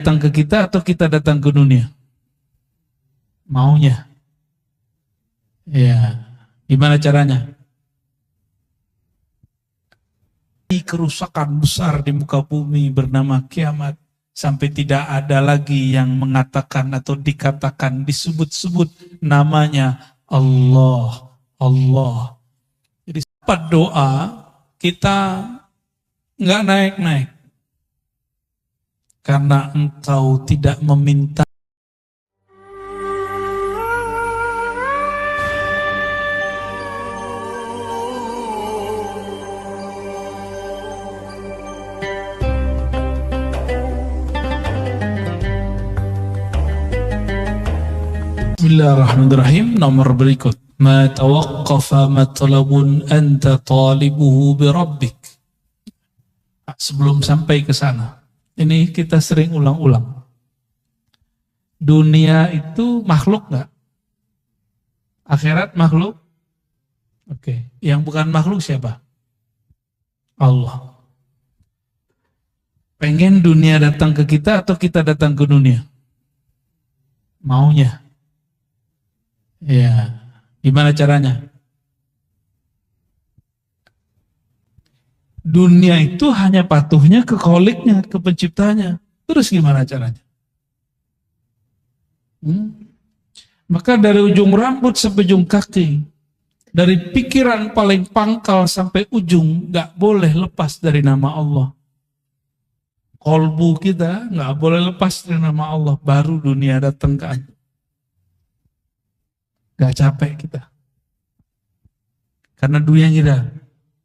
Datang ke kita atau kita datang ke dunia? Maunya. Ya. Gimana caranya? Kerusakan besar di muka bumi bernama kiamat. Sampai tidak ada lagi yang mengatakan atau dikatakan, disebut-sebut namanya Allah. Allah. Jadi saat doa, kita nggak naik-naik. Karena engkau tidak meminta. Bismillahirrahmanirrahim. Nomor berikut. Ma tawaqqafa matlabun anta talibuhu birabbik. Sebelum sampai ke sana, ini kita sering ulang-ulang. Dunia itu makhluk nggak? Akhirat makhluk? Oke. Yang bukan makhluk siapa? Allah. Pengen dunia datang ke kita atau kita datang ke dunia? Maunya. Ya. Gimana caranya? Dunia itu hanya patuhnya ke kholiknya, ke penciptanya. Terus gimana caranya? Maka dari ujung rambut sampai ujung kaki, dari pikiran paling pangkal sampai ujung, gak boleh lepas dari nama Allah. Kolbu kita gak boleh lepas dari nama Allah. Baru dunia datang ke Anda. Gak capek kita. Karena dunia kita,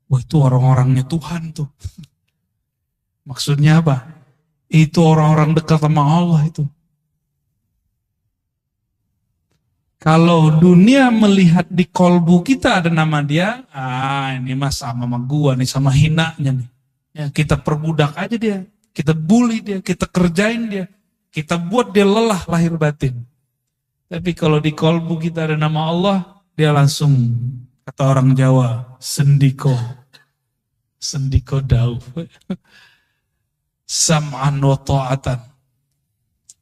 wah itu orang-orangnya Tuhan tuh. Maksudnya apa? Itu orang-orang dekat sama Allah itu. Kalau dunia melihat di kolbu kita ada nama dia, ini mah sama gua nih, sama hinanya nih. Ya, kita perbudak aja dia, kita bully dia, kita kerjain dia, kita buat dia lelah lahir batin. Tapi kalau di kolbu kita ada nama Allah, dia langsung, kata orang Jawa, sendiko dauf. Sam'an wa ta'atan.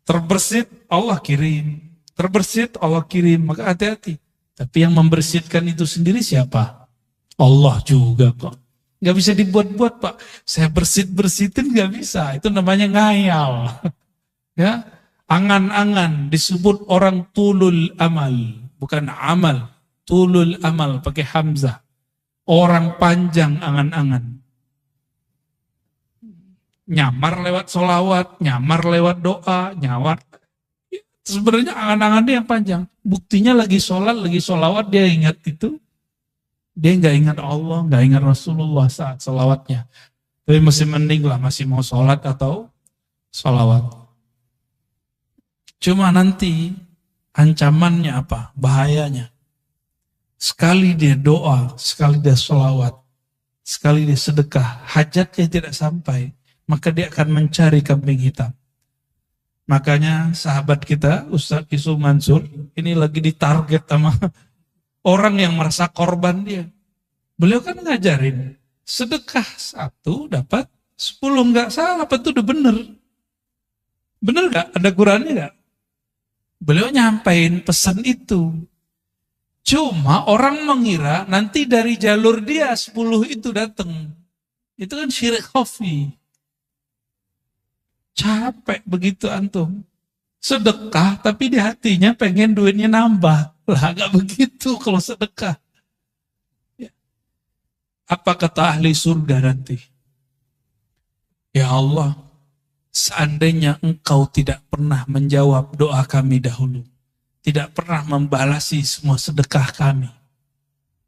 Terbersit Allah kirim. Terbersit Allah kirim. Maka hati-hati. Tapi yang membersihkan itu sendiri siapa? Allah juga kok. Gak bisa dibuat-buat Pak. Saya bersihin gak bisa. Itu namanya ngayal. Ya, angan-angan disebut orang tulul amal. Bukan amal. Tulul amal pakai hamzah. Orang panjang angan-angan. Nyamar lewat sholawat, nyamar lewat doa, nyawar. Sebenarnya angan-angan dia yang panjang. Buktinya lagi sholat, lagi sholawat, dia ingat itu. Dia nggak ingat Allah, nggak ingat Rasulullah saat sholawatnya. Tapi masih mending lah, masih mau sholat atau sholawat. Cuma nanti ancamannya apa? Bahayanya. Sekali dia doa, sekali dia sholawat, sekali dia sedekah, hajatnya tidak sampai, maka dia akan mencari kambing hitam. Makanya sahabat kita, Ustaz Isu Mansur, ini lagi ditarget sama orang yang merasa korban dia. Beliau kan ngajarin, sedekah 1 dapat 10, nggak salah, apa itu udah bener. Bener nggak? Ada Qurannya nggak? Beliau nyampain pesan itu. Cuma orang mengira nanti dari jalur dia 10 itu datang. Itu kan syirik khafi. Capek begitu antum. Sedekah tapi di hatinya pengen duitnya nambah. Lah gak begitu kalau sedekah. Ya. Apa kata ahli surga nanti? Ya Allah, seandainya engkau tidak pernah menjawab doa kami dahulu, tidak pernah membalasi semua sedekah kami,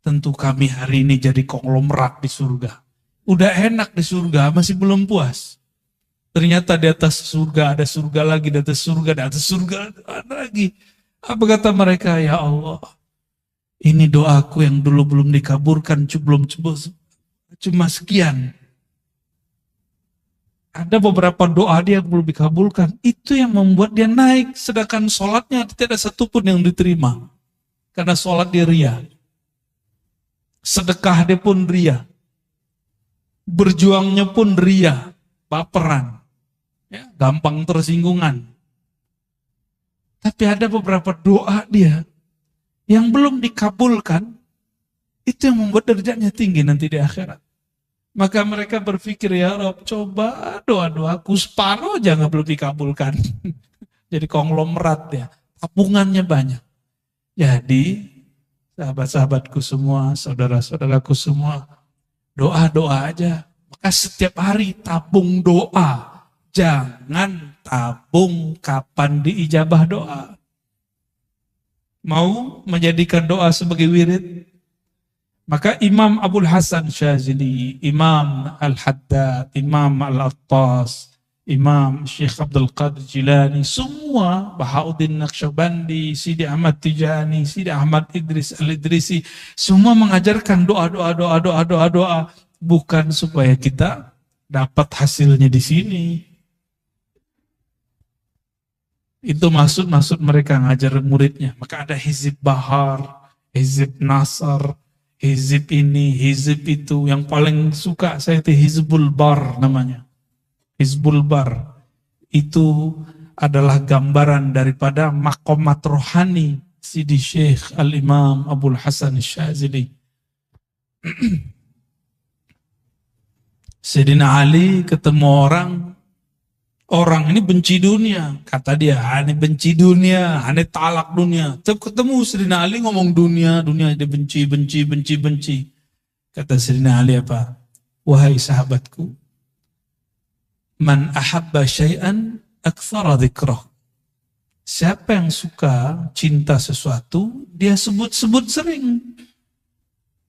tentu kami hari ini jadi konglomerat di surga. Udah enak di surga, masih belum puas. Ternyata di atas surga ada surga lagi, di atas surga, di atas surga ada lagi. Apa kata mereka? Ya Allah, ini doaku yang dulu belum dikabulkan, cuma sekian. Ada beberapa doa dia yang belum dikabulkan. Itu yang membuat dia naik. Sedangkan sholatnya tidak satupun yang diterima. Karena sholat dia ria. Sedekah dia pun ria. Berjuangnya pun ria. Baperan. Ya, gampang tersinggungan. Tapi ada beberapa doa dia yang belum dikabulkan, itu yang membuat derajatnya tinggi nanti di akhirat. Maka mereka berpikir, ya Rob, coba doa-doaku separuh aja nggak belum dikabulkan. Jadi konglomerat ya, tabungannya banyak. Jadi sahabat-sahabatku semua, saudara-saudaraku semua, doa-doa aja. Maka setiap hari tabung doa. Jangan tabung kapan diijabah doa. Mau menjadikan doa sebagai wirid? Maka Imam Abul Hasan Syazili, Imam Al-Haddad, Imam Al-Attas, Imam Syekh Abdul Qadir Jilani, semua, Bahauddin Naqsyabandi, Sidi Ahmad Tijani, Sidi Ahmad Idris Al-Idrisi, semua mengajarkan doa, bukan supaya kita dapat hasilnya di sini. Itu maksud mereka ngajar muridnya. Maka ada Hizib Bahar, Hizib Nasar, Hizib ini, Hizib itu. Yang paling suka saya itu Hizbul Bar namanya. Hizbul Bar. Itu adalah gambaran daripada maqamat rohani Sidi Syekh Al-Imam Abul Hasan Syazili. Sayyidina Ali ketemu orang ini benci dunia, kata dia, ini benci dunia, ini talak dunia. Setiap ketemu Sayyidina Ali ngomong dunia, dia benci. Kata Sayyidina Ali apa? Wahai sahabatku, man ahabba syai'an aktsara dzikrah. Siapa yang suka cinta sesuatu, dia sebut-sebut sering.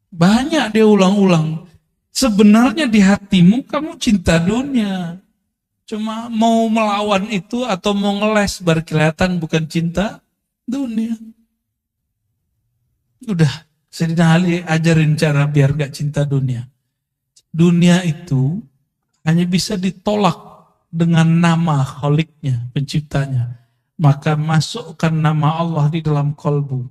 Banyak dia ulang-ulang. Sebenarnya di hatimu kamu cinta dunia. Cuma mau melawan itu atau mau ngeles baru kelihatan bukan cinta dunia. Udah, Sayyidina Ali ajarin cara biar gak cinta dunia. Dunia itu hanya bisa ditolak dengan nama Kholiknya, penciptanya. Maka masukkan nama Allah di dalam kolbu.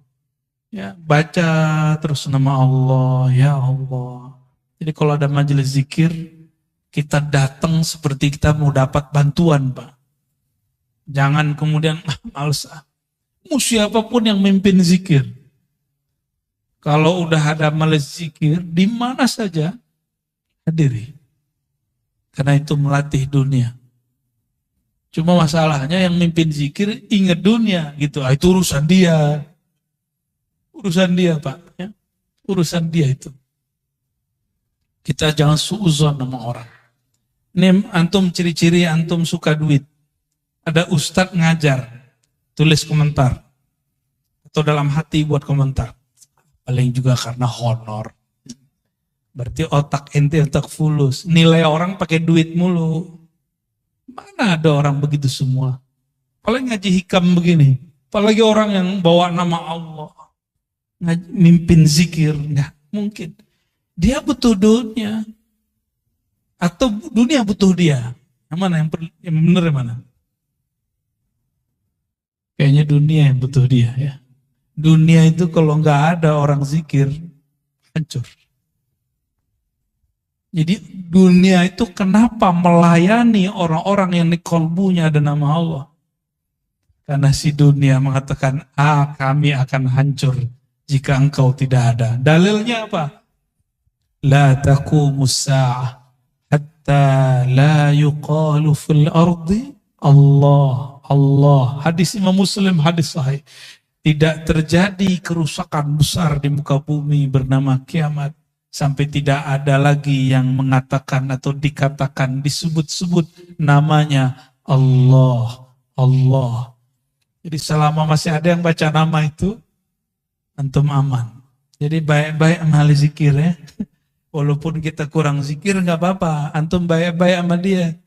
Ya, baca terus nama Allah, ya Allah. Jadi kalau ada majelis zikir, kita datang seperti kita mau dapat bantuan, Pak. Jangan kemudian, males. Mau siapapun yang mimpin zikir. Kalau udah ada majelis zikir, di mana saja, hadiri. Karena itu melatih dunia. Cuma masalahnya yang mimpin zikir ingat dunia, gitu. Itu urusan dia. Urusan dia, Pak. Ya. Urusan dia itu. Kita jangan suuzon sama orang. Ini antum ciri-ciri antum suka duit. Ada ustadz ngajar, tulis komentar. Atau dalam hati buat komentar. Paling juga karena honor. Berarti otak ente otak fulus. Nilai orang pakai duit mulu. Mana ada orang begitu semua. Paling ngaji hikam begini. Apalagi orang yang bawa nama Allah. Mimpin zikir. Nggak mungkin. Dia butuh dunia. Atau dunia butuh dia? Yang mana yang benar yang mana? Kayaknya dunia yang butuh dia ya. Dunia itu kalau nggak ada orang zikir, hancur. Jadi dunia itu kenapa melayani orang-orang yang di kolbunya ada nama Allah? Karena si dunia mengatakan, kami akan hancur jika engkau tidak ada. Dalilnya apa? La taqumus sa'ah hatta la yuqalu fil ardi Allah. Hadis Imam Muslim, hadis sahih. Tidak terjadi kerusakan besar di muka bumi bernama kiamat sampai tidak ada lagi yang mengatakan atau dikatakan disebut-sebut namanya Allah. Jadi selama masih ada yang baca nama itu, antum aman. Jadi baik-baik amal zikir ya. Walaupun kita kurang zikir nggak apa-apa, antum baik-baik sama dia.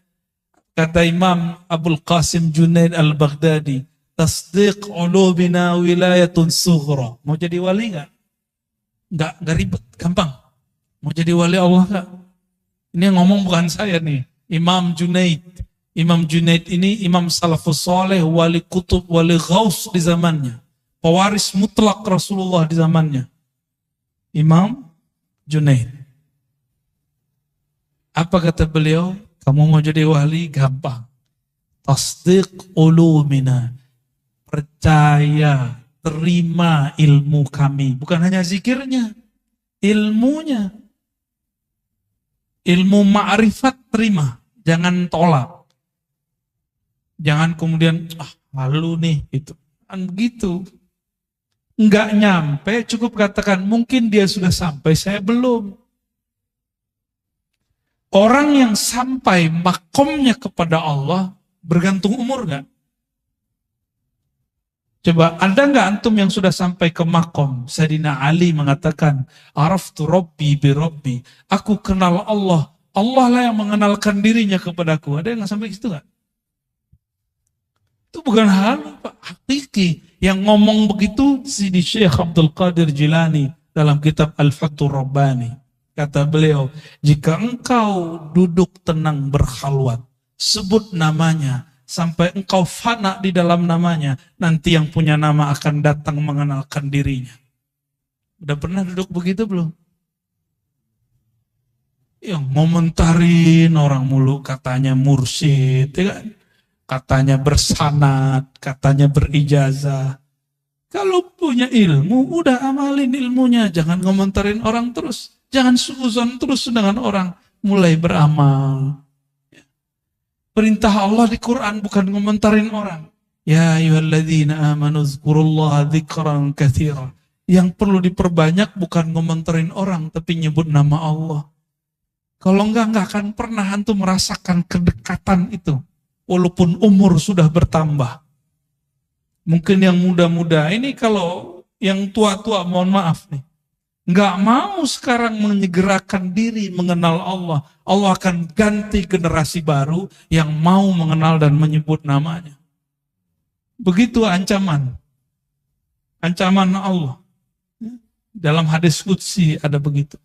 Kata Imam Abul Qasim Junaid Al-Baghdadi, tasdiq ulubina wilayatun sughra. Mau jadi wali nggak? Nggak ribet, gampang. Mau jadi wali Allah nggak? Ini yang ngomong bukan saya nih, Imam Junaid. Imam Junaid ini imam salafus soleh, wali kutub, wali ghaus di zamannya. Pewaris mutlak Rasulullah di zamannya. Imam Junaid. Apa kata beliau? Kamu mau jadi wali? Gampang. tasdiq ulumina, percaya, terima ilmu kami. Bukan hanya zikirnya, ilmunya. Ilmu ma'rifat terima, jangan tolak. Jangan kemudian, malu nih, itu. Kan begitu. Enggak nyampe, cukup katakan, mungkin dia sudah sampai, saya belum. Orang yang sampai makomnya kepada Allah, bergantung umur gak? Coba, ada nggak antum yang sudah sampai ke makom? Sayyidina Ali mengatakan, Araftu Rabbi bi Rabbi. Aku kenal Allah. Allah lah yang mengenalkan dirinya kepadaku. Ada yang nggak sampai situ nggak? Itu bukan hal Pak, hakiki. Yang ngomong begitu Sidi Syekh Abdul Qadir Jilani dalam kitab Al-Fathur Rabbani. Kata beliau, jika engkau duduk tenang berkhalwat, sebut namanya, sampai engkau fana di dalam namanya, nanti yang punya nama akan datang mengenalkan dirinya. Udah pernah duduk begitu belum? Yang ngomentarin orang mulu, katanya mursyid, ya kan? Katanya bersanad, katanya berijazah. Kalau punya ilmu, udah amalin ilmunya. Jangan ngomentarin orang terus. Jangan suuzon terus dengan orang. Mulai beramal. Perintah Allah di Quran bukan ngomentarin orang. Ya ayyuhalladzina amanu dzkurullaha dzikran katsira. Yang perlu diperbanyak bukan ngomentarin orang, tapi nyebut nama Allah. Kalau enggak akan pernah antum merasakan kedekatan itu. Walaupun umur sudah bertambah. Mungkin yang muda-muda, ini kalau yang tua-tua, mohon maaf nih. Enggak mau sekarang menyegerakan diri mengenal Allah. Allah akan ganti generasi baru yang mau mengenal dan menyebut namanya. Begitu ancaman. Ancaman Allah. Dalam hadis qudsi ada begitu.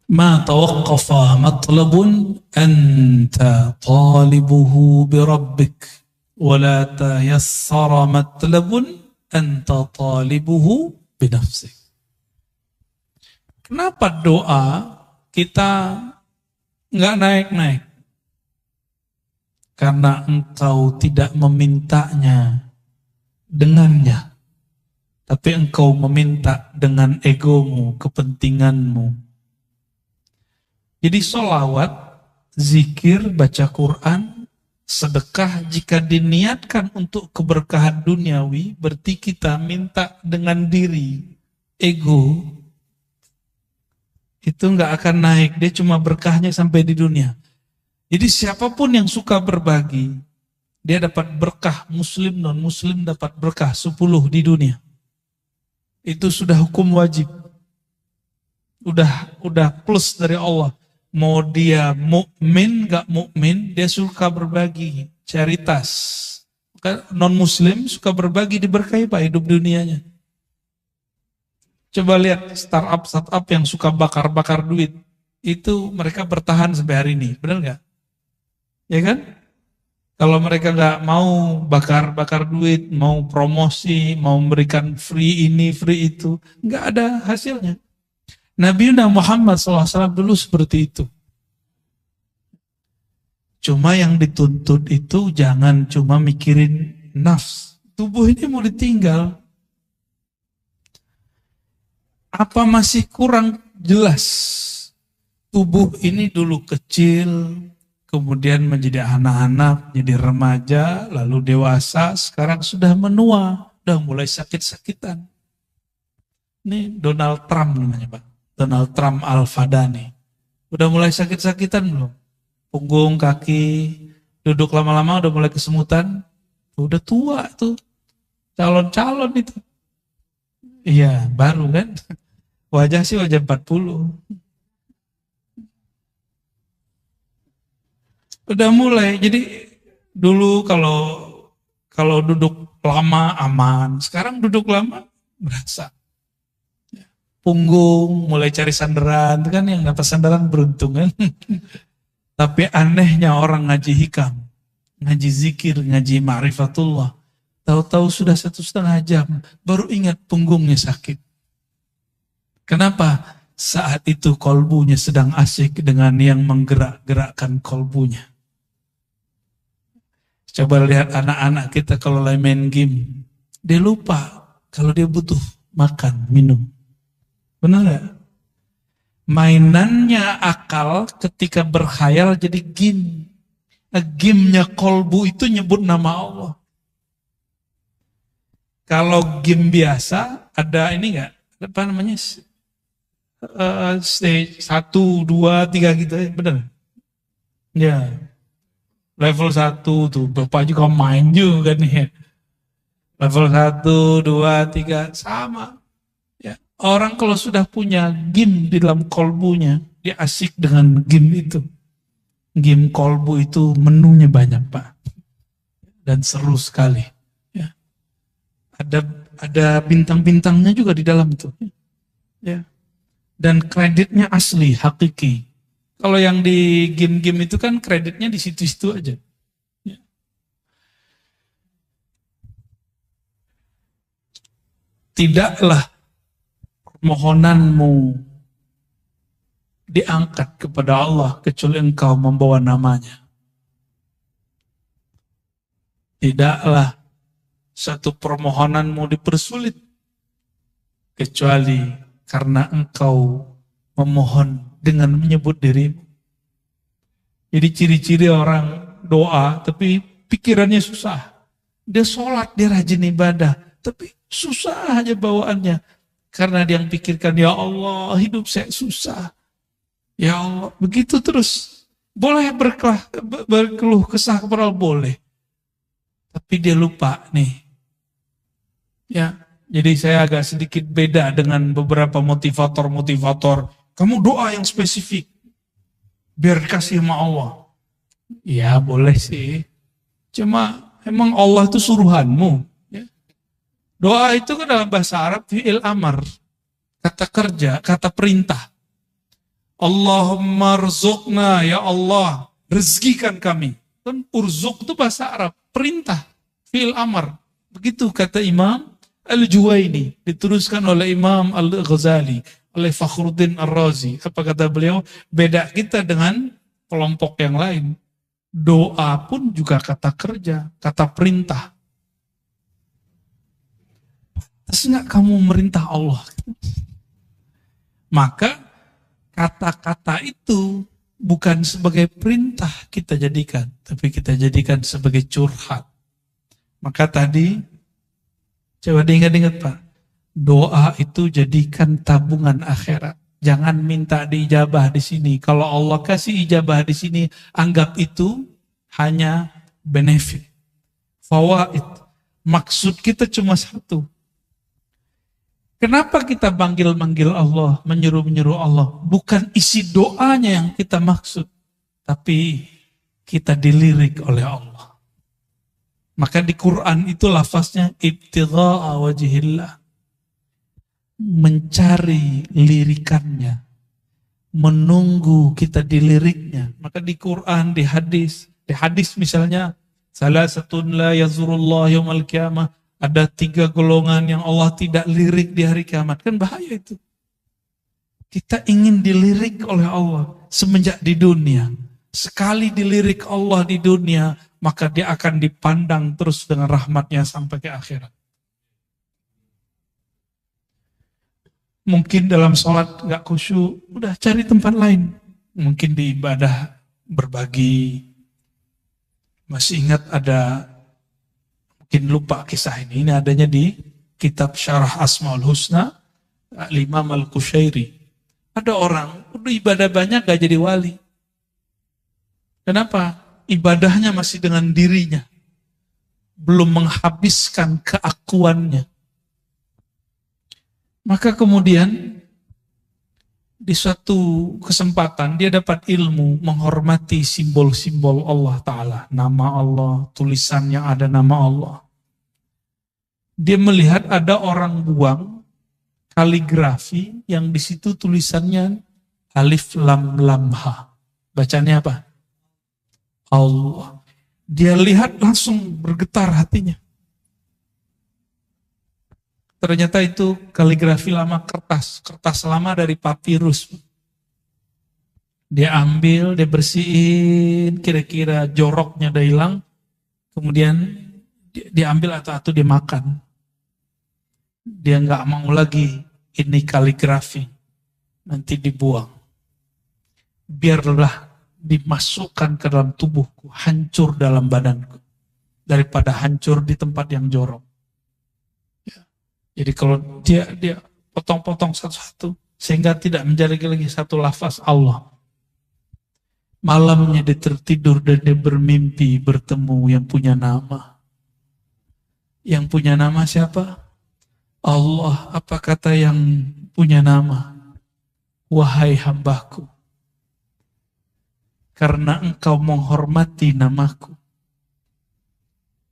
Ma tawaqqafa matlabun anta talibuhu birabbik wala tayassara matlabun anta talibuhu binafsik. Kenapa doa kita nggak naik-naik? Karena engkau tidak memintanya dengannya, tapi engkau meminta dengan egomu, kepentinganmu. Jadi sholawat, zikir, baca Quran, sedekah jika diniatkan untuk keberkahan duniawi, berarti kita minta dengan diri, ego, itu nggak akan naik, dia cuma berkahnya sampai di dunia. Jadi siapapun yang suka berbagi, dia dapat berkah, muslim, non-muslim dapat berkah 10 di dunia. Itu sudah hukum wajib. Udah plus dari Allah. Mau dia mukmin, gak mukmin, dia suka berbagi, caritas. Non-muslim suka berbagi, diberkahi Pak hidup dunianya. Coba lihat startup yang suka bakar-bakar duit, itu mereka bertahan sampai hari ini, benar gak? Ya kan? Kalau mereka gak mau bakar-bakar duit, mau promosi, mau memberikan free ini, free itu, gak ada hasilnya. Nabi Muhammad SAW dulu seperti itu. Cuma yang dituntut itu jangan cuma mikirin nafs. Tubuh ini mau ditinggal. Apa masih kurang jelas? Tubuh ini dulu kecil, kemudian menjadi anak-anak, jadi remaja, lalu dewasa, sekarang sudah menua, udah mulai sakit-sakitan. Ini Donald Trump namanya Pak. Donald Trump Al-Fadani. Udah mulai sakit-sakitan belum? Punggung, kaki, duduk lama-lama udah mulai kesemutan. Udah tua tuh. Calon-calon itu. Iya, baru kan? Wajah sih wajah 40. Udah mulai. Jadi dulu kalau duduk lama aman. Sekarang duduk lama berasa. Punggung, mulai cari sandaran, itu kan yang dapat sandaran beruntung kan. Tapi anehnya orang ngaji hikam, ngaji zikir, ngaji ma'rifatullah, tahu-tahu sudah 1,5 jam, baru ingat punggungnya sakit. Kenapa? Saat itu kolbunya sedang asik dengan yang menggerak-gerakkan kolbunya. Coba lihat anak-anak kita kalau lagi main game. Dia lupa kalau dia butuh makan, minum. Benar nggak? Mainannya akal ketika berkhayal jadi game. Nah, gamenya kolbu itu nyebut nama Allah. Kalau game biasa ada ini nggak? Apa namanya? Stage 1, 2, 3 gitu ya, benar? Ya, level 1 tuh, Bapak juga main juga nih ya. Level 1, 2, 3, sama. Ya. Orang kalau sudah punya game di dalam kolbunya, dia asik dengan game itu. Game kolbu itu menunya banyak, Pak. Dan seru sekali. Ya. Ada bintang-bintangnya juga di dalam itu. Ya. Dan kreditnya asli, hakiki. Kalau yang di game-game itu kan kreditnya di situ-situ aja. Ya. Tidaklah permohonanmu diangkat kepada Allah kecuali engkau membawa namanya. Tidaklah satu permohonanmu dipersulit kecuali karena engkau memohon dengan menyebut dirimu. Jadi ciri-ciri orang doa tapi pikirannya susah. Dia sholat, dia rajin ibadah, tapi susah aja bawaannya. Karena dia yang pikirkan, ya Allah hidup saya susah. Ya Allah, begitu terus. Boleh berkeluh kesah kepada Allah, boleh. Tapi dia lupa nih. Ya, jadi saya agak sedikit beda dengan beberapa motivator-motivator. Kamu doa yang spesifik. Biar dikasih sama Allah. Ya, boleh sih. Cuma emang Allah itu suruhanmu. Ya. Doa itu kan dalam bahasa Arab fi'il amar. Kata kerja, kata perintah. Allahumma rzuqna, ya Allah, rezekikan kami. Kan urzuk itu bahasa Arab, perintah, fi'il amar. Begitu kata Imam Al-Juwaini, diteruskan oleh Imam Al-Ghazali, oleh Fakhruddin Ar-Razi. Apa kata beliau? Beda kita dengan kelompok yang lain. Doa pun juga kata kerja, kata perintah. Terus enggak kamu merintah Allah? Maka kata-kata itu bukan sebagai perintah kita jadikan, tapi kita jadikan sebagai curhat. Maka tadi, coba diingat-ingat Pak, doa itu jadikan tabungan akhirat. Jangan minta diijabah di sini. Kalau Allah kasih ijabah di sini, anggap itu hanya benefit, fawaid. Maksud kita cuma satu. Kenapa kita manggil-manggil Allah, menyuruh-menyuruh Allah? Bukan isi doanya yang kita maksud, tapi kita dilirik oleh Allah. Maka di Quran itu lafaznya ibtigha'a wajhillah. Mencari lirikannya, menunggu kita diliriknya. Maka di Quran, di hadis misalnya, salah satu la yazurullah yaumal qiyamah, ada 3 golongan yang Allah tidak lirik di hari kiamat. Kan bahaya itu. Kita ingin dilirik oleh Allah semenjak di dunia. Sekali dilirik Allah di dunia, maka dia akan dipandang terus dengan rahmatnya sampai ke akhirat. Mungkin dalam sholat gak khusyuk, udah cari tempat lain. Mungkin di ibadah berbagi. Masih ingat ada, mungkin lupa kisah ini adanya di kitab Syarah Asmaul Husna, Imam Al-Qushairi. Ada orang, udah ibadah banyak gak jadi wali. Kenapa? Ibadahnya masih dengan dirinya. Belum menghabiskan keakuannya. Maka kemudian di suatu kesempatan dia dapat ilmu menghormati simbol-simbol Allah Ta'ala. Nama Allah, tulisan yang ada nama Allah. Dia melihat ada orang buang kaligrafi yang di situ tulisannya alif lam lam ha. Bacanya apa? Allah. Dia lihat langsung bergetar hatinya. Ternyata itu kaligrafi lama, kertas lama dari papirus. Dia ambil, dia bersihin, kira-kira joroknya udah hilang, kemudian dia ambil atau dia makan. Dia nggak mau lagi ini kaligrafi, nanti dibuang. Biarlah dimasukkan ke dalam tubuhku, hancur dalam badanku, daripada hancur di tempat yang jorok. Jadi kalau dia potong-potong satu-satu, sehingga tidak menjadi lagi satu lafaz Allah. Malamnya dia tertidur dan dia bermimpi bertemu yang punya nama. Yang punya nama siapa? Allah. Apa kata yang punya nama? Wahai hambaku, karena engkau menghormati namaku,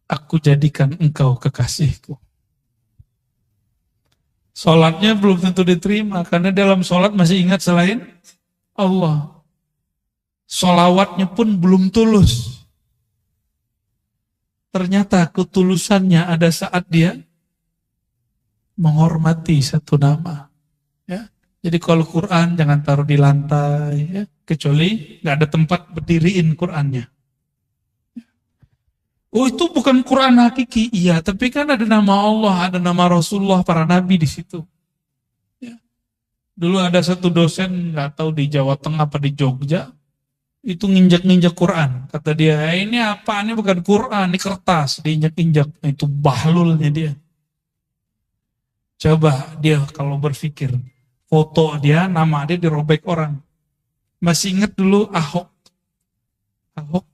aku jadikan engkau kekasihku. Sholatnya belum tentu diterima, karena dalam sholat masih ingat selain Allah. Sholawatnya pun belum tulus. Ternyata ketulusannya ada saat dia menghormati satu nama. Ya. Jadi kalau Quran jangan taruh di lantai, ya. Kecuali nggak ada tempat berdiriin Qurannya. Oh itu bukan Quran hakiki, iya, tapi kan ada nama Allah, ada nama Rasulullah, para nabi di situ. Ya. Dulu ada satu dosen, nggak tahu di Jawa Tengah apa di Jogja, itu nginjak-nginjak Quran. Kata dia, ini apa? Ini bukan Quran, ini kertas, diinjak-injak. Nah, itu bahlulnya dia. Coba dia kalau berpikir, foto dia, nama dia dirobek orang. Masih ingat dulu Ahok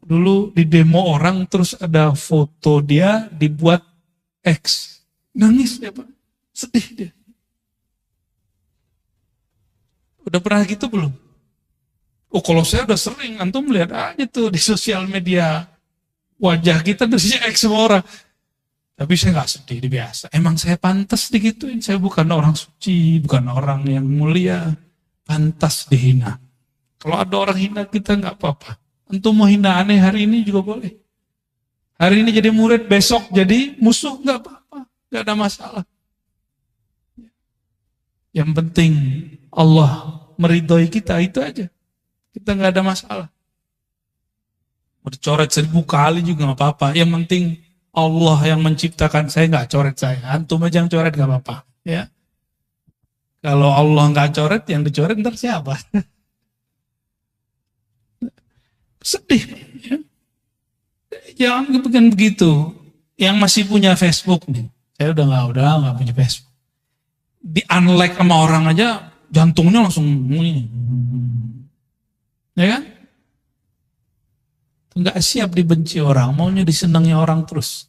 dulu di demo orang, terus ada foto dia dibuat X. Nangis dia Pak, sedih dia. Udah pernah gitu belum? Oh kalau saya udah sering, antum lihat aja tuh di sosial media, wajah kita terusnya X semua orang. Tapi saya gak sedih, biasa. Emang saya pantas digituin, saya bukan orang suci, bukan orang yang mulia, pantas dihina. Kalau ada orang hina kita gak apa-apa. Antum mau hina aneh hari ini juga boleh. Hari ini jadi murid, besok jadi musuh, gak apa-apa. Gak ada masalah. Yang penting Allah meridhoi kita, itu aja. Kita gak ada masalah. Mau dicoret 1000 kali juga gak apa-apa. Yang penting Allah yang menciptakan saya gak coret saya. Antum aja yang coret gak apa-apa. Ya. Kalau Allah gak coret, yang dicoret ntar siapa? Sedih. Ya. Jangan bukan begitu. Yang masih punya Facebook nih, saya udah nggak punya Facebook. Di unlike sama orang aja, jantungnya langsung ya kan? Nggak siap dibenci orang, maunya disenangi orang terus.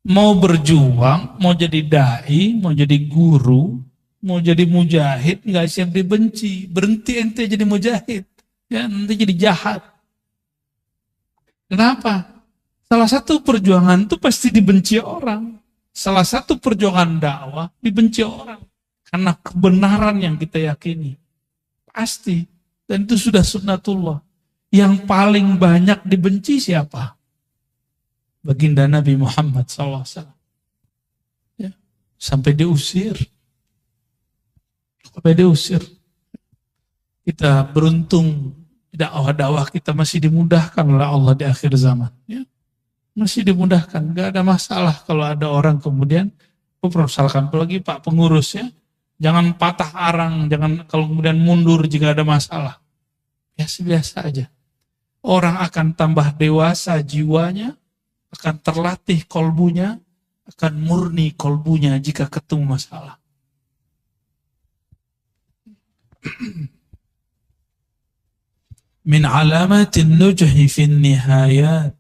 Mau berjuang, mau jadi dai, mau jadi guru, mau jadi mujahid, nggak siap dibenci. Berhenti ente jadi mujahid, ya nanti jadi jahat. Kenapa? Salah satu perjuangan itu pasti dibenci orang. Salah satu perjuangan dakwah dibenci orang. Karena kebenaran yang kita yakini. Pasti. Dan itu sudah sunnatullah. Yang paling banyak dibenci siapa? Baginda Nabi Muhammad SAW. Ya. Sampai diusir. Kita beruntung. Dakwah-dakwah kita masih dimudahkan oleh Allah di akhir zaman. Ya. Masih dimudahkan. Gak ada masalah kalau ada orang kemudian, misalkan apalagi Pak pengurus ya, jangan patah arang, jangan kalau kemudian mundur jika ada masalah. Biasa aja. Orang akan tambah dewasa jiwanya, akan terlatih kolbunya, akan murni kolbunya jika ketemu masalah. Min alamatin nujhi fin nihayat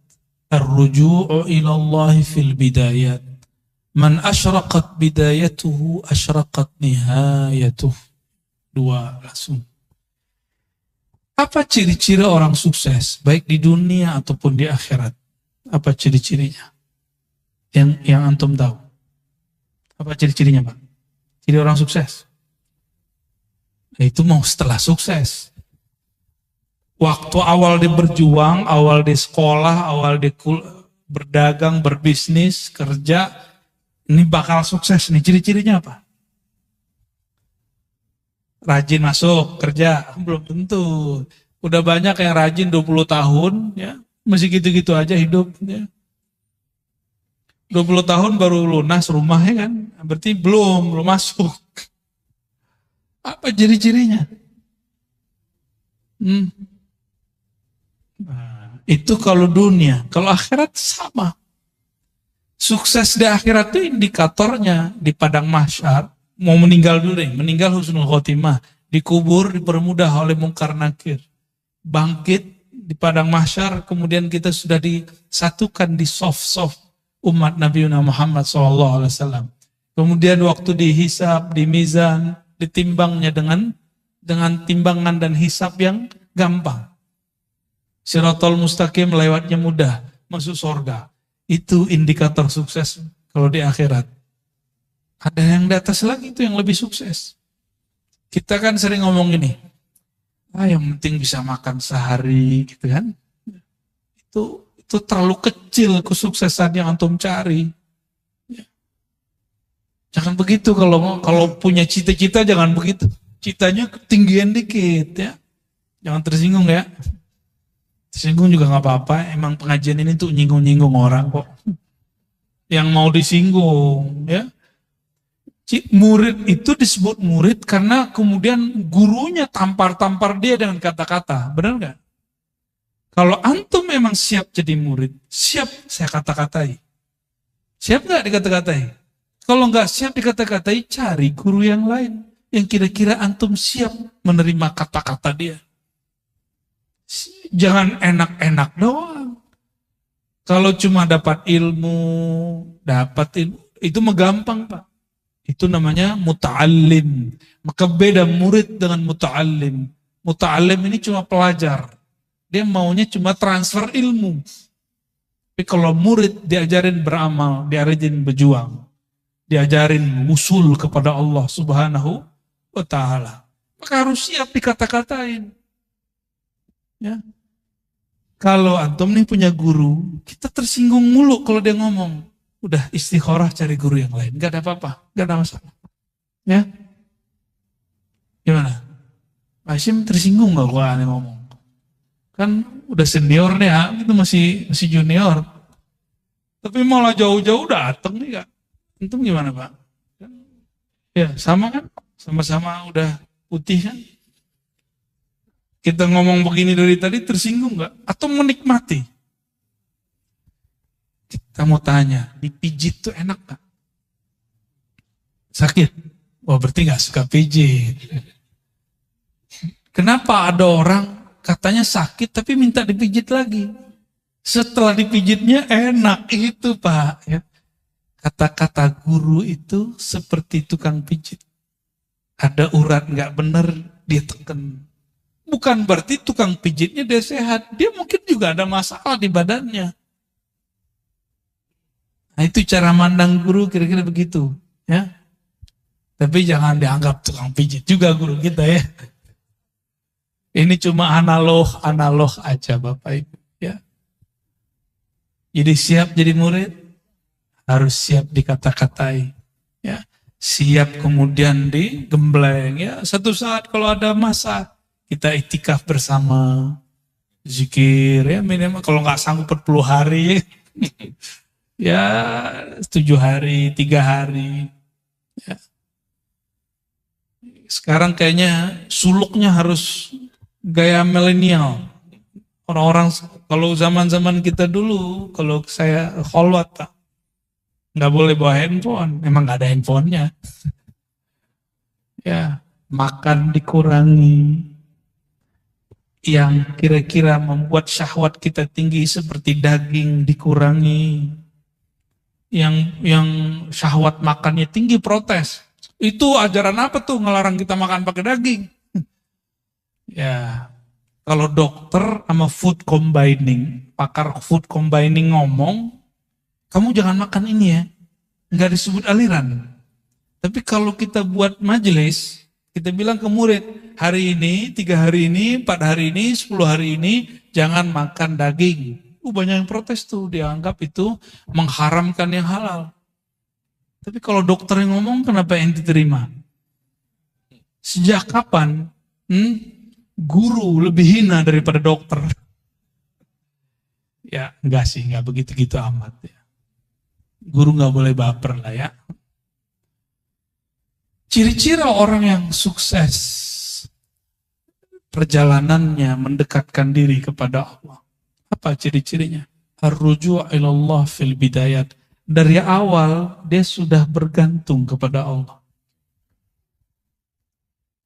ar-ruju'u ila Allah fil bidayat. Man asyraqat bidayatuhu asyraqat nihayatuh. Dua langsung. Apa ciri-ciri orang sukses baik di dunia ataupun di akhirat? Apa ciri-cirinya? Yang antum tahu. Apa ciri-cirinya, Pak? Ciri orang sukses. Itu mau setelah sukses. Waktu awal dia berjuang, awal dia sekolah, awal dia berdagang, berbisnis, kerja, ini bakal sukses nih. Ciri-cirinya apa? rajin masuk kerja, belum tentu. Udah banyak yang rajin 20 tahun, ya masih gitu-gitu aja hidup. Ya. 20 tahun baru lunas rumahnya kan, berarti belum masuk. Apa ciri-cirinya? Nah, itu kalau dunia, kalau akhirat sama. Sukses di akhirat itu indikatornya di padang mahsyar, mau meninggal dulu deh, meninggal husnul khotimah, dikubur dipermudah oleh mungkar nakir. Bangkit di padang mahsyar, kemudian kita sudah disatukan di soft umat Nabi Muhammad SAW. Kemudian waktu dihisab, di mizan, ditimbangnya dengan timbangan dan hisab yang gampang. Siratal mustaqim lewatnya mudah, masuk surga. Itu indikator sukses kalau di akhirat. Ada yang di atas lagi itu yang lebih sukses. Kita kan sering ngomong gini, yang penting bisa makan sehari gitu kan. Itu terlalu kecil kesuksesan yang antum cari. Jangan begitu, kalau punya cita-cita jangan begitu. Citanya ketinggian dikit ya. Jangan tersinggung ya. Tersinggung juga nggak apa-apa. Emang pengajian ini tuh nyinggung-nyinggung orang kok. Yang mau disinggung ya. Murid itu disebut murid karena kemudian gurunya tampar-tampar dia dengan kata-kata. Benar nggak? Kalau antum memang siap jadi murid, siap saya kata-katai. Siap nggak dikata-katai? Kalau nggak siap dikata-katai, cari guru yang lain yang kira-kira antum siap menerima kata-kata dia. Jangan enak-enak doang. Kalau cuma dapat ilmu, itu mah gampang Pak. Itu namanya muta'allim. Maka beda murid dengan muta'allim. Muta'allim ini cuma pelajar. Dia maunya cuma transfer ilmu. Tapi kalau murid diajarin beramal, diajarin berjuang, diajarin usul kepada Allah Subhanahu wa ta'ala. Maka harus siap dikata-katain. Ya. Kalau antum nih punya guru, kita tersinggung mulu kalau dia ngomong. Udah istikharah cari guru yang lain. Gak ada apa-apa, gak ada masalah. Ya. Gimana? Pak Hashim tersinggung gak gua aneh ngomong? Kan udah senior nih ya, itu masih junior. Tapi malah jauh-jauh datang nih Kak. Antum gimana Pak? Ya sama kan? Sama-sama udah putih kan? Kita ngomong begini dari tadi tersinggung nggak? Atau menikmati? Kita mau tanya, dipijit tuh enak nggak? Sakit? Wah berarti nggak suka pijit. Kenapa ada orang katanya sakit tapi minta dipijit lagi? Setelah dipijitnya enak itu Pak. Ya. Kata-kata guru itu seperti tukang pijit. Ada urat nggak benar dia tekan. Bukan berarti tukang pijitnya dia sehat. Dia mungkin juga ada masalah di badannya. Nah itu cara mandang guru kira-kira begitu. Ya. Tapi jangan dianggap tukang pijit juga guru kita ya. Ini cuma analog aja Bapak Ibu. Ya. Jadi siap jadi murid, harus siap dikata-katai. Ya. Siap kemudian digembleng. Ya. Satu saat kalau ada masa, kita itikaf bersama, zikir ya minimal kalau nggak sanggup 40 hari ya 7 hari, 3 hari. Ya. Sekarang kayaknya suluknya harus gaya milenial. Orang-orang kalau zaman-zaman kita dulu, kalau saya kholwat Pak, nggak boleh bawa handphone, emang nggak ada handphonenya. Ya, makan dikurangi. Yang kira-kira membuat syahwat kita tinggi seperti daging dikurangi. Yang syahwat makannya tinggi protes. Itu ajaran apa tuh ngelarang kita makan pakai daging? Ya, kalau dokter sama food combining, pakar food combining ngomong, kamu jangan makan ini ya, nggak disebut aliran. Tapi kalau kita buat majelis, kita bilang ke murid, hari ini, 3 hari ini, 4 hari ini, 10 hari ini, jangan makan daging. Banyak yang protes tuh, dianggap itu mengharamkan yang halal. Tapi kalau dokter yang ngomong, kenapa yang diterima? Sejak kapan guru lebih hina daripada dokter? Ya, enggak sih, enggak begitu-gitu amat ya. Guru enggak boleh baper lah ya. Ciri-ciri orang yang sukses perjalanannya mendekatkan diri kepada Allah. Apa ciri-cirinya? Ar-ruju' ilallah fil bidayat. Dari awal dia sudah bergantung kepada Allah.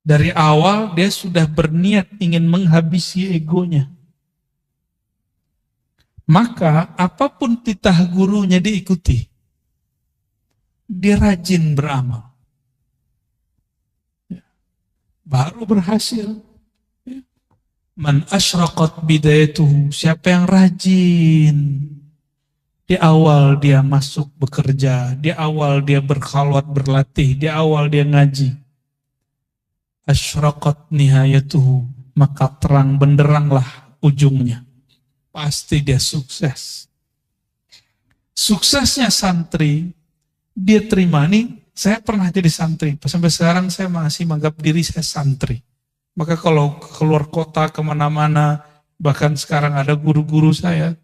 Dari awal dia sudah berniat ingin menghabisi egonya. Maka apapun titah gurunya diikuti. Dia rajin beramal. Baru berhasil. Man asyraqat bidayatuhu, siapa yang rajin. Di awal dia masuk bekerja, di awal dia berkhalwat berlatih, di awal dia ngaji. Asyraqat nihayatuhu, maka terang benderanglah ujungnya. Pasti dia sukses. Suksesnya santri, dia terima nih, saya pernah jadi santri, sampai sekarang saya masih menganggap diri saya santri. Maka kalau keluar kota kemana-mana, bahkan sekarang ada guru-guru saya,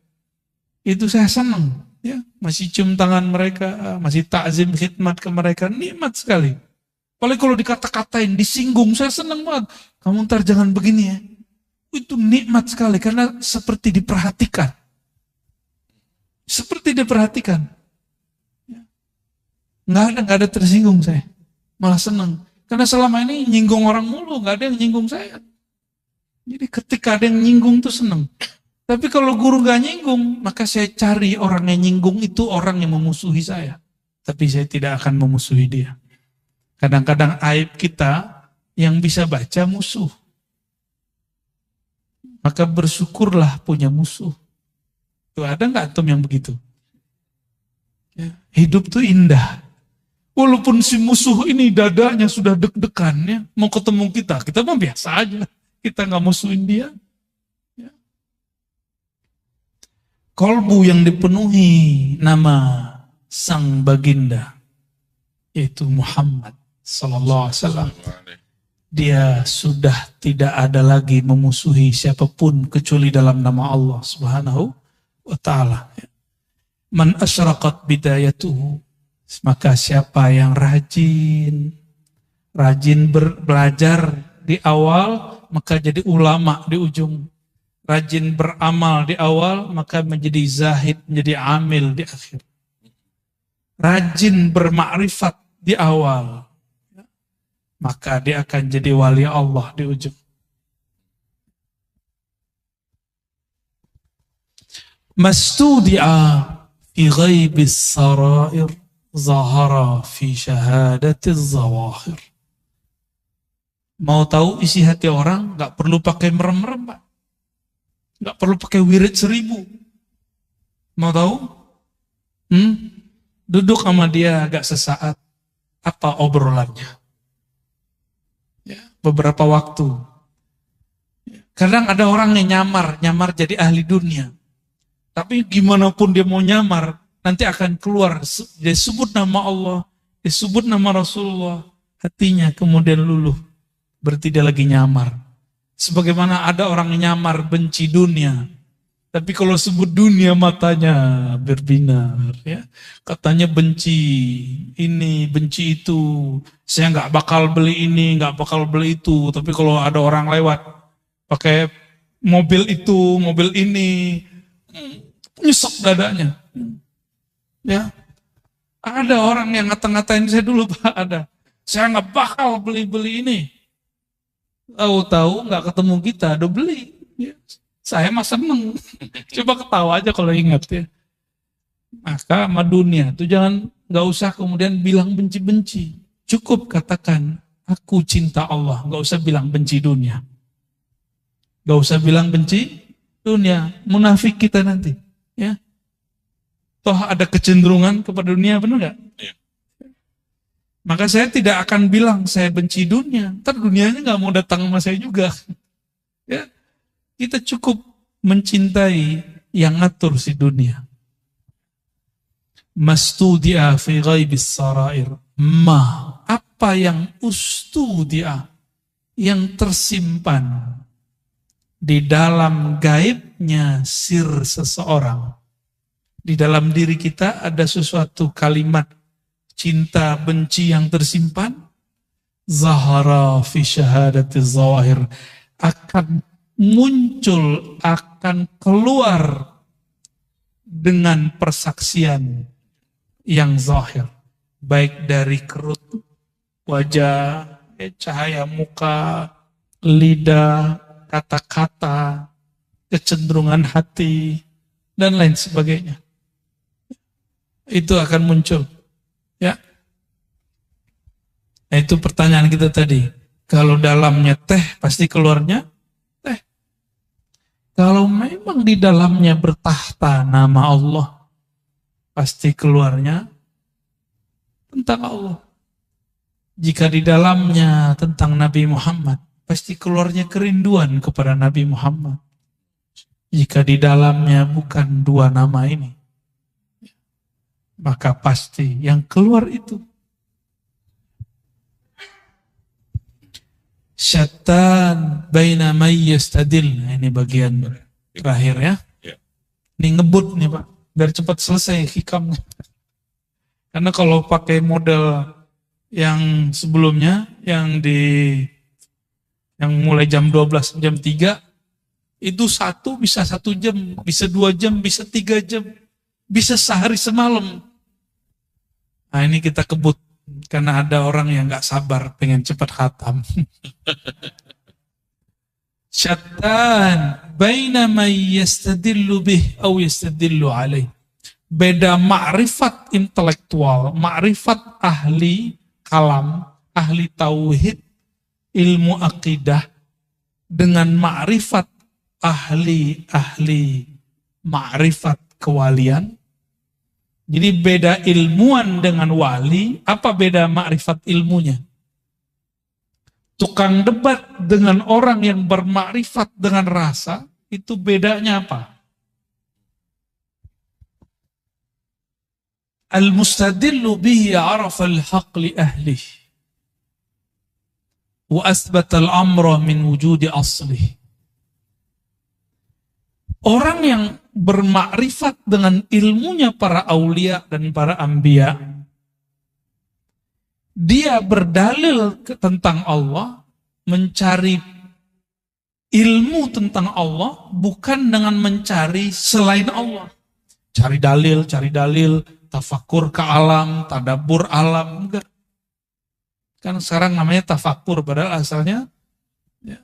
itu saya senang. Ya, masih cium tangan mereka, masih takzim khidmat ke mereka, nikmat sekali. Apalagi kalau dikata-katain, disinggung, saya senang banget. Kamu ntar jangan begini ya. Itu nikmat sekali karena seperti diperhatikan. Seperti diperhatikan. Nggak ada tersinggung saya. Malah senang. Karena selama ini nyinggung orang mulu, nggak ada yang nyinggung saya. Jadi ketika ada yang nyinggung tuh senang. Tapi kalau guru nggak nyinggung, maka saya cari orang yang nyinggung itu orang yang memusuhi saya. Tapi saya tidak akan memusuhi dia. Kadang-kadang aib kita yang bisa baca musuh. Maka bersyukurlah punya musuh. Tuh ada nggak antum yang begitu? Ya, hidup tuh indah. Walaupun si musuh ini dadanya sudah deg-degan ya, mau ketemu kita mah biasa aja. Kita nggak musuhin dia. Ya. Kolbu yang dipenuhi nama sang baginda, yaitu Muhammad Sallallahu Alaihi Wasallam. Dia sudah tidak ada lagi memusuhi siapapun kecuali dalam nama Allah Subhanahu wa Ta'ala. Man asyraqat bidayatuhu, maka siapa yang rajin belajar di awal, maka jadi ulama di ujung. Rajin beramal di awal, maka menjadi zahid, menjadi amil di akhir. Rajin bermakrifat di awal, maka dia akan jadi wali Allah di ujung. Mastudi'a fi ghaibis sarair, zahara fi syahadatiz zawahir. Mau tahu isi hati orang, gak perlu pakai merem-merem, Pak. Gak perlu pakai wirid 1000. Mau tahu? Duduk sama dia agak sesaat. Apa obrolannya? Beberapa waktu. Kadang ada orang yang nyamar jadi ahli dunia. Tapi gimana pun dia mau nyamar, nanti akan keluar, dia sebut nama Allah, disebut nama Rasulullah, hatinya kemudian luluh. Berarti dia lagi nyamar. Sebagaimana ada orang yang nyamar benci dunia, tapi kalau sebut dunia matanya berbinar, ya. Katanya benci ini, benci itu. Saya nggak bakal beli ini, nggak bakal beli itu. Tapi kalau ada orang lewat pakai mobil itu, mobil ini, nyesek dadanya. Ya, ada orang yang ngata-ngatain saya dulu, Pak, ada. Saya nggak bakal beli ini. Tahu-tahu nggak ketemu kita, udah beli. Ya. Saya mah seneng. Coba ketawa aja kalau ingat ya. Maka sama dunia itu nggak usah kemudian bilang benci-benci. Cukup katakan aku cinta Allah. Nggak usah bilang benci dunia. Nggak usah bilang benci dunia. Munafik kita nanti. Ya. Toh ada kecenderungan kepada dunia, benar nggak? Ya. Maka saya tidak akan bilang saya benci dunia. Ntar dunianya nggak mau datang sama saya juga. Ya. Kita cukup mencintai yang ngatur si dunia. Mastudi'a fi ghaibis sarair. Apa yang ustudi'a, yang tersimpan di dalam gaibnya sir seseorang. Di dalam diri kita ada sesuatu kalimat cinta benci yang tersimpan. Zahara fi syahadati zawahir, akan muncul, akan keluar dengan persaksian yang zahir, baik dari kerut wajah, cahaya muka, lidah, kata-kata, kecenderungan hati, dan lain sebagainya. Itu akan muncul. Ya. Nah, itu pertanyaan kita tadi. Kalau dalamnya teh, pasti keluarnya teh. Kalau memang di dalamnya bertahta nama Allah, pasti keluarnya tentang Allah. Jika di dalamnya tentang Nabi Muhammad, pasti keluarnya kerinduan kepada Nabi Muhammad. Jika di dalamnya bukan dua nama ini, maka pasti yang keluar itu syaitan baina may yastadil. Nah, ini bagian terakhir ya. Ini ngebut nih Pak, biar cepat selesai hikamnya. Karena kalau pakai model yang sebelumnya, yang mulai jam 12, jam 3, itu bisa 1 jam, bisa 2 jam, bisa 3 jam, bisa sehari semalam. Nah ini kita kebut, karena ada orang yang gak sabar, pengen cepat khatam. Syaitan baina may yastadillu bih aw yastadillu alaih. Beda ma'rifat intelektual, ma'rifat ahli kalam, ahli tauhid, ilmu akidah, dengan ma'rifat ahli ma'rifat kewalian. Jadi beda ilmuwan dengan wali. Apa beda ma'rifat ilmunya? Tukang debat dengan orang yang bermakrifat dengan rasa, itu bedanya apa? Al-mustadillu bihi arafa al-haq li ahlih wa asbata al-amra min wujudi aslih. Orang yang bermakrifat dengan ilmunya para aulia dan para anbiya, dia berdalil tentang Allah, mencari ilmu tentang Allah, bukan dengan mencari selain Allah. Cari dalil, tafakur ke alam, tadabbur alam, enggak. Kan sekarang namanya tafakur, padahal asalnya ya,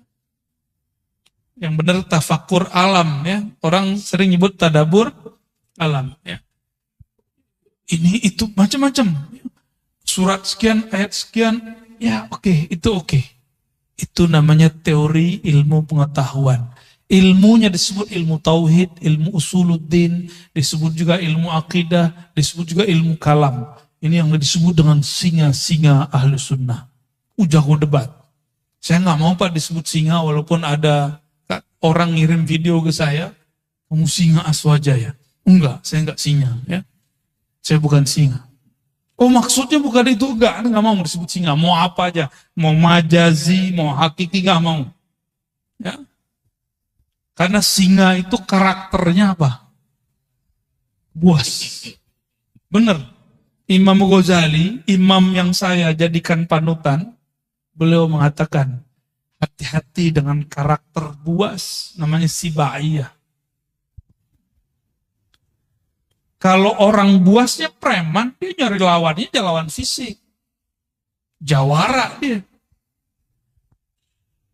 yang benar tafakur alam ya. Orang sering nyebut tadabbur alam ya. Ini itu macam-macam. Surat sekian, ayat sekian, ya oke, itu oke. Itu namanya teori ilmu pengetahuan. Ilmunya disebut ilmu tauhid, ilmu usuluddin, disebut juga ilmu akidah, disebut juga ilmu kalam. Ini yang disebut dengan singa-singa ahli sunnah. Jago debat. Saya nggak mau Pak disebut singa, walaupun ada orang ngirim video ke saya, kamu singa Aswajaya. Enggak, saya enggak singa. Ya. Saya bukan singa. Oh maksudnya bukan itu, enggak mau disebut singa. Mau apa aja, mau majazi, mau hakiki, enggak mau. Ya. Karena singa itu karakternya apa? Buas. Benar. Imam Ghazali, imam yang saya jadikan panutan, beliau mengatakan, hati-hati dengan karakter buas, namanya sibaiyah. Kalau orang buasnya preman, dia nyari lawannya lawan fisik. Jawara dia.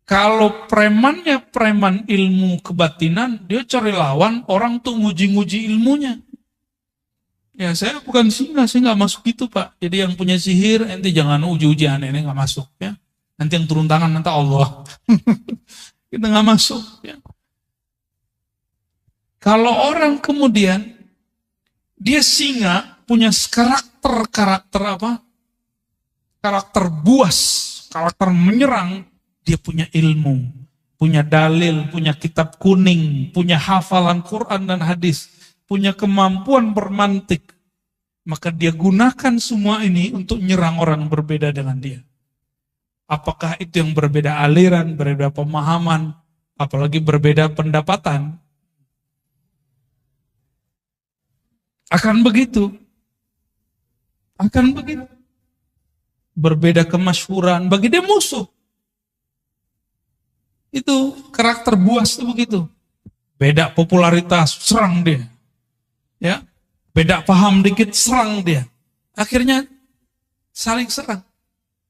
Kalau premannya preman ilmu kebatinan, dia cari lawan, orang tuh nguji-nguji ilmunya. Ya saya bukan singa, saya nggak masuk gitu Pak. Jadi yang punya sihir, ente jangan uji-uji aneh, nggak masuk ya. Nanti yang turun tangan nanti Allah. Kita nggak masuk ya. Kalau orang kemudian dia singa, punya karakter apa? Karakter buas, karakter menyerang. Dia punya ilmu, punya dalil, punya kitab kuning, punya hafalan Quran dan hadis, punya kemampuan bermantik. Maka dia gunakan semua ini untuk nyerang orang berbeda dengan dia. Apakah itu yang berbeda aliran, berbeda pemahaman, apalagi berbeda pendapatan? Akan begitu. Akan begitu. Berbeda kemasyhuran, bagi dia musuh. Itu karakter buas itu begitu. Beda popularitas, serang dia. Ya, beda paham dikit, serang dia. Akhirnya saling serang.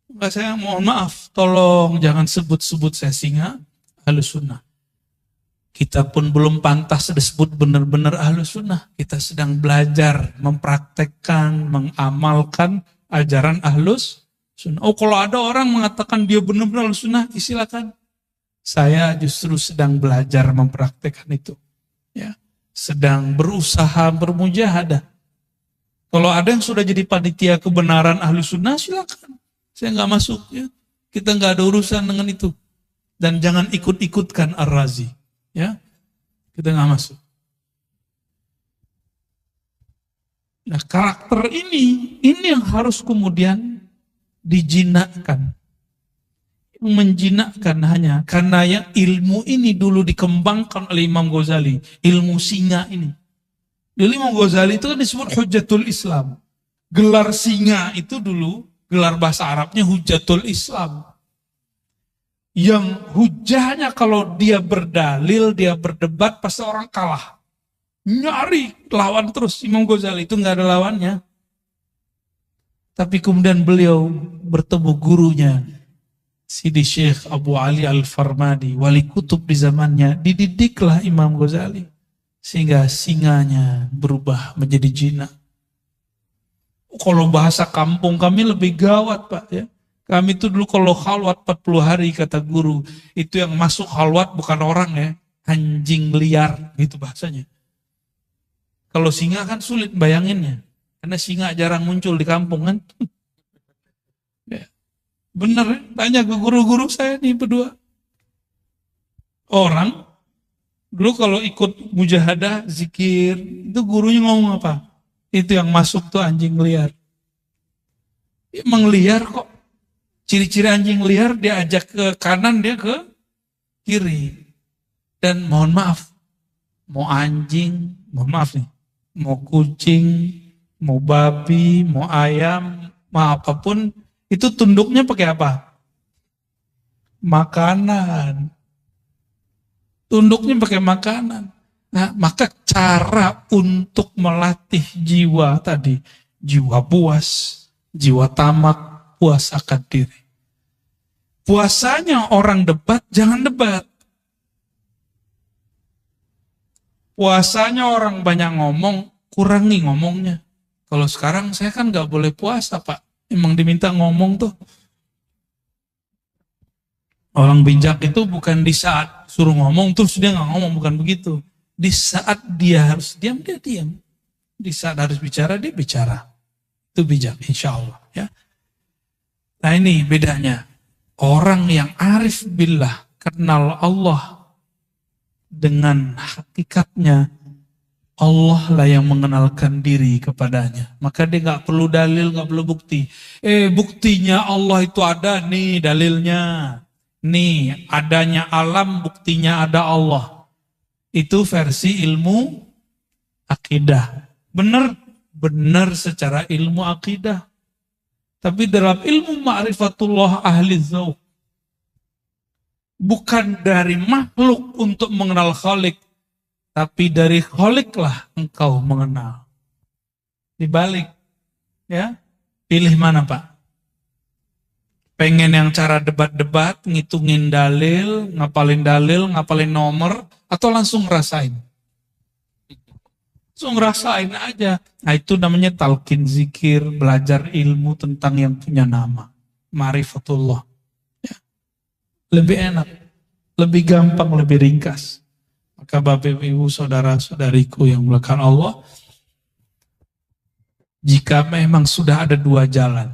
Enggak, saya mohon maaf, tolong jangan sebut-sebut saya singa Ahlus Sunnah. Kita pun belum pantas disebut benar-benar Ahlus Sunnah. Kita sedang belajar, mempraktekkan, mengamalkan ajaran Ahlus Sunnah. Oh, kalau ada orang mengatakan dia benar-benar Ahlus Sunnah, silakan. Saya justru sedang belajar mempraktekkan itu. Ya, sedang berusaha bermujahadah. Kalau ada yang sudah jadi panitia kebenaran Ahlus Sunnah, silakan. Saya nggak masuk. Ya. Kita nggak ada urusan dengan itu. Dan jangan ikut-ikutkan Ar-Razi. Ya, kita nggak masuk. Nah, karakter ini yang harus kemudian dijinakkan. Menjinakkan hanya karena yang ilmu ini dulu dikembangkan oleh Imam Ghazali, ilmu singa ini. Dulu Imam Ghazali itu kan disebut Hujjatul Islam. Gelar singa itu dulu, gelar bahasa Arabnya Hujjatul Islam. Yang hujahnya kalau dia berdalil, dia berdebat, pasti orang kalah. Nyari lawan terus. Imam Ghazali itu nggak ada lawannya. Tapi kemudian beliau bertemu gurunya, Sidi Syekh Abu Ali Al-Farmadi, wali kutub di zamannya. Dididiklah Imam Ghazali sehingga singanya berubah menjadi jinak. Kalau bahasa kampung kami lebih gawat, Pak, ya. Kami itu dulu kalau khalwat 40 hari kata guru, itu yang masuk khalwat bukan orang, ya, anjing liar, gitu bahasanya. Kalau singa kan sulit bayanginnya, karena singa jarang muncul di kampung kan. Ya. Bener, tanya ke guru-guru saya nih berdua. Orang dulu kalau ikut mujahadah, zikir, itu gurunya ngomong apa? Itu yang masuk tuh anjing liar. Emang liar kok. Ciri-ciri anjing liar dia ajak ke kanan, dia ke kiri. Dan mohon maaf, mau anjing, mohon maaf nih, mau kucing, mau babi, mau ayam, mau apapun, itu tunduknya pakai apa? Makanan. Tunduknya pakai makanan. Nah, maka cara untuk melatih jiwa tadi, jiwa puas, jiwa tamak, puas akan diri. Puasanya orang debat, jangan debat. Puasanya orang banyak ngomong, kurangi ngomongnya. Kalau sekarang saya kan nggak boleh puasa, Pak. Emang diminta ngomong tuh. Orang bijak itu bukan di saat suruh ngomong terus dia nggak ngomong, bukan begitu. Di saat dia harus diam, dia diam. Di saat harus bicara, dia bicara. Itu bijak, insya Allah. Ya. Nah ini bedanya. Orang yang arif billah, kenal Allah dengan hakikatnya, Allah lah yang mengenalkan diri kepadanya. Maka dia nggak perlu dalil, nggak perlu bukti. Buktinya Allah itu ada, nih dalilnya. Nih adanya alam, buktinya ada Allah. Itu versi ilmu akidah. Benar secara ilmu akidah. Tapi dalam ilmu ma'rifatullah ahli dzauq, bukan dari makhluk untuk mengenal Khalik, tapi dari Khalik lah engkau mengenal. Dibalik, ya, pilih mana Pak? Pengen yang cara debat-debat, ngitungin dalil, ngapalin nomor, atau langsung ngerasain? Langsung ngerasain aja. Nah itu namanya talqin zikir, belajar ilmu tentang yang punya nama. Ma'rifatullah. Ya. Lebih enak, lebih gampang, lebih ringkas. Maka Bapak Ibu saudara-saudariku yang mulakan Allah, jika memang sudah ada dua jalan,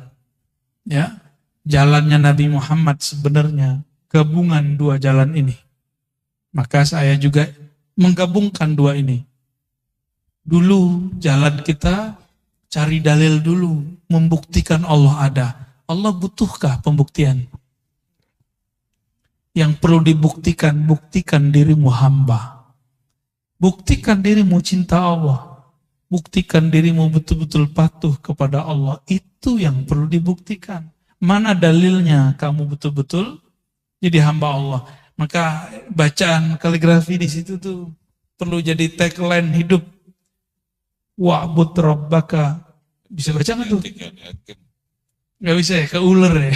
ya, jalannya Nabi Muhammad sebenarnya gabungan dua jalan ini, maka saya juga menggabungkan dua ini. Dulu jalan kita cari dalil dulu, membuktikan Allah ada. Allah butuhkah pembuktian? Yang perlu dibuktikan, buktikan dirimu hamba. Buktikan dirimu cinta Allah. Buktikan dirimu betul-betul patuh kepada Allah. Itu yang perlu dibuktikan. Mana dalilnya kamu betul-betul jadi hamba Allah. Maka bacaan kaligrafi di situ tuh perlu jadi tagline hidup. Wa'bud rabbaka. Bisa baca nggak tuh? Nggak bisa ya, keuler ya.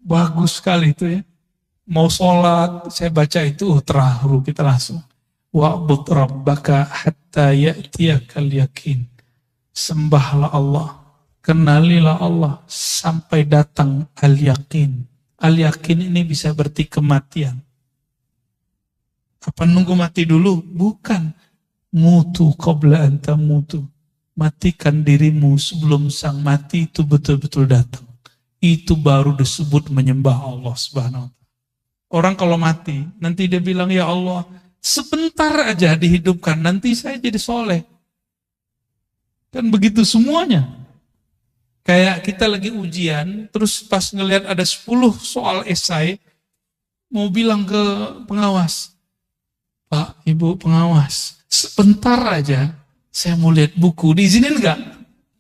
Bagus sekali itu ya. Mau sholat, saya baca itu terharu kita langsung. Wa'bud rabbaka hatta ya'tiyakal yakin. Sembahlah Allah, kenalilah Allah sampai datang al-yakin. Al-yakin ini bisa berarti kematian. Apa nunggu mati dulu? Bukan. Mutu qabla anta mutu. Matikan dirimu sebelum sang mati itu betul-betul datang. Itu baru disebut menyembah Allah Subhanahu wa ta'ala. Orang kalau mati, nanti dia bilang, ya Allah, sebentar aja dihidupkan, nanti saya jadi soleh. Kan begitu semuanya. Kayak kita lagi ujian, terus pas ngelihat ada 10 soal esai, mau bilang ke pengawas, Pak, Ibu pengawas, sebentar aja saya mau lihat buku, diizinin enggak?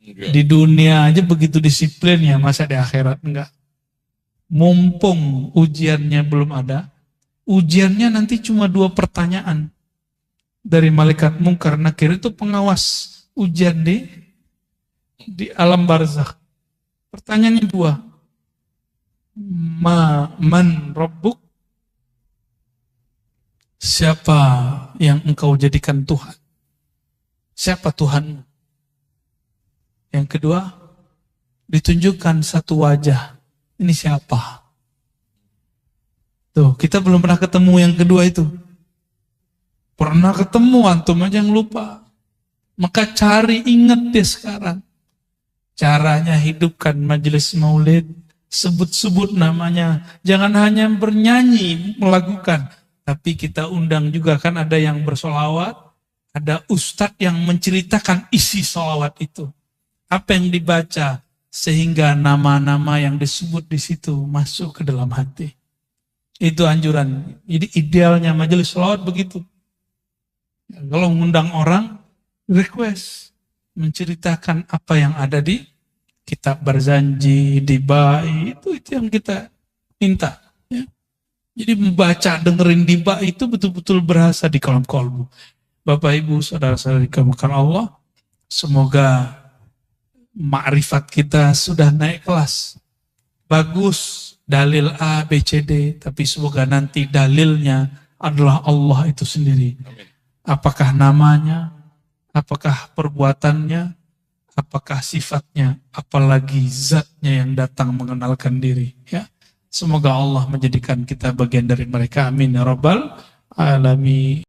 Di dunia aja begitu disiplinnya, masa di akhirat enggak? Mumpung ujiannya belum ada, ujiannya nanti cuma 2 pertanyaan dari malaikat mungkar nakir, itu pengawas ujian di alam barzakh. Pertanyaannya 2. Man rabbuk? Siapa yang engkau jadikan Tuhan? Siapa Tuhanmu? Yang kedua, ditunjukkan satu wajah. Ini siapa? Tuh, kita belum pernah ketemu yang kedua itu. Pernah ketemu, antum aja yang lupa. Maka cari, ingat dia sekarang. Caranya hidupkan majelis maulid, sebut-sebut namanya. Jangan hanya bernyanyi, melakukan. Tapi kita undang juga, kan ada yang bersolawat, ada ustadz yang menceritakan isi solawat itu. Apa yang dibaca, sehingga nama-nama yang disebut di situ masuk ke dalam hati. Itu anjuran. Jadi idealnya majelis sholawat begitu. Kalau mengundang orang, request, menceritakan apa yang ada di kitab Barzanji, di Bai, itu yang kita minta. Ya. Jadi membaca, dengerin di Bai itu betul-betul berasa di kolom kolbu. Bapak Ibu, saudara-saudari dimuliakan Allah, semoga makrifat kita sudah naik kelas. Bagus dalil A, B, C, D, tapi semoga nanti dalilnya adalah Allah itu sendiri. Apakah namanya, apakah perbuatannya, apakah sifatnya, apalagi zatnya yang datang mengenalkan diri. Ya, semoga Allah menjadikan kita bagian dari mereka. Amin ya rabbal alamin.